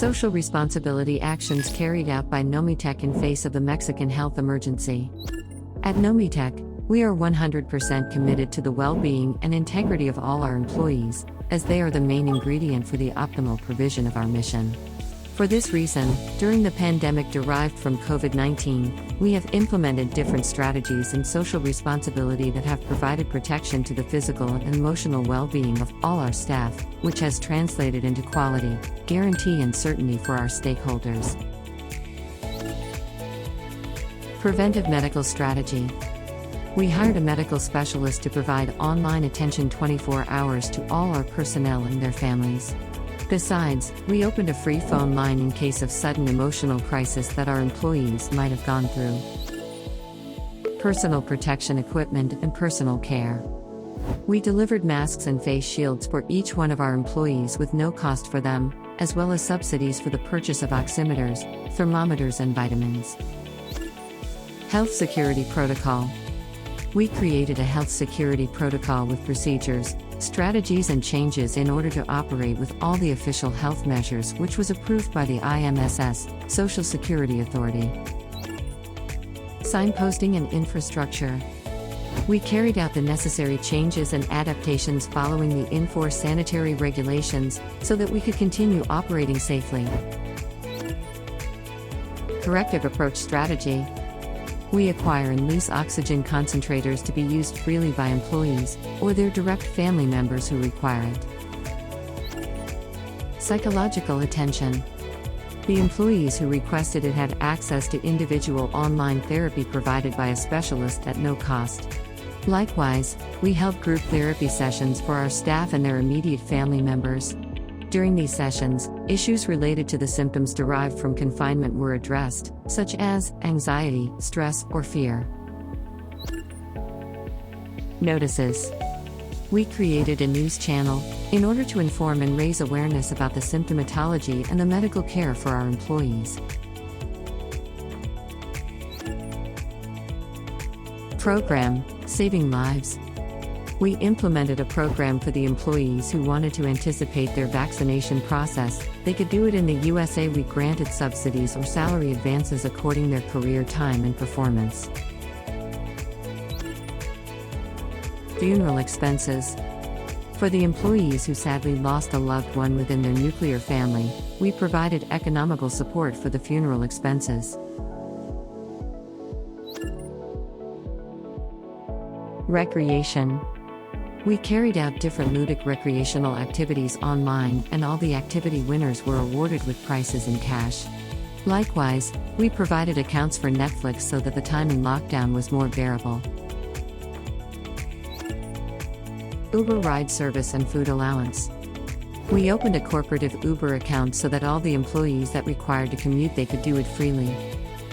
Social responsibility actions carried out by Nomitek in face of the Mexican health emergency. At Nomitek, we are 100% committed to the well-being and integrity of all our employees, as they are the main ingredient for the optimal provision of our mission. For this reason, during the pandemic derived from COVID-19, we have implemented different strategies in social responsibility that have provided protection to the physical and emotional well-being of all our staff, which has translated into quality, guarantee and certainty for our stakeholders. Preventive medical strategy. We hired a medical specialist to provide online attention 24 hours to all our personnel and their families. Besides, we opened a free phone line in case of sudden emotional crisis that our employees might have gone through. Personal protection equipment and personal care. We delivered masks and face shields for each one of our employees with no cost for them, as well as subsidies for the purchase of oximeters, thermometers and vitamins. Health security protocol. We created a health security protocol with procedures, strategies and changes in order to operate with all the official health measures, which was approved by the IMSS, Social Security Authority. Signposting and infrastructure. We carried out the necessary changes and adaptations following the in-force sanitary regulations so that we could continue operating safely. Corrective approach strategy. We acquire and lease oxygen concentrators to be used freely by employees or their direct family members who require it. Psychological attention. The employees who requested it had access to individual online therapy provided by a specialist at no cost. Likewise, we held group therapy sessions for our staff and their immediate family members. During these sessions, issues related to the symptoms derived from confinement were addressed, such as anxiety, stress, or fear. Notices. We created a news channel in order to inform and raise awareness about the symptomatology and the medical care for our employees. Program, Saving Lives. We implemented a program for the employees who wanted to anticipate their vaccination process. They could do it in the USA. We granted subsidies or salary advances according their career time and performance. Funeral expenses. For the employees who sadly lost a loved one within their nuclear family, we provided economical support for the funeral expenses. Recreation. We carried out different ludic recreational activities online, and all the activity winners were awarded with prizes in cash. Likewise, we provided accounts for Netflix so that the time in lockdown was more bearable. Uber ride service and food allowance. We opened a corporative Uber account so that all the employees that required to commute they could do it freely.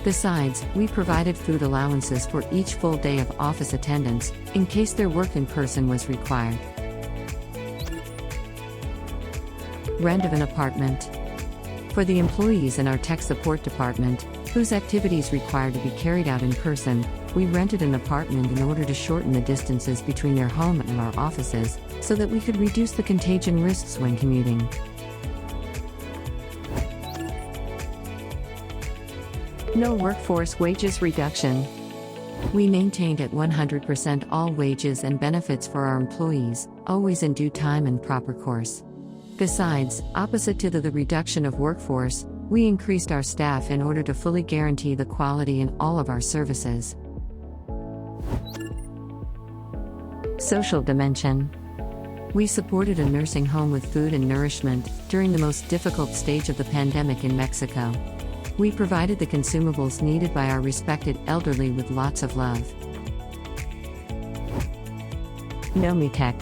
Besides, we provided food allowances for each full day of office attendance, in case their work in person was required. Rent of an apartment. For the employees in our tech support department, whose activities required to be carried out in person, we rented an apartment in order to shorten the distances between their home and our offices, so that we could reduce the contagion risks when commuting. No workforce wages reduction. We maintained at 100% all wages and benefits for our employees, always in due time and proper course. Besides, opposite to the reduction of workforce, we increased our staff in order to fully guarantee the quality in all of our services. Social dimension. We supported a nursing home with food and nourishment during the most difficult stage of the pandemic in Mexico. We provided the consumables needed by our respected elderly with lots of love. Nomitek.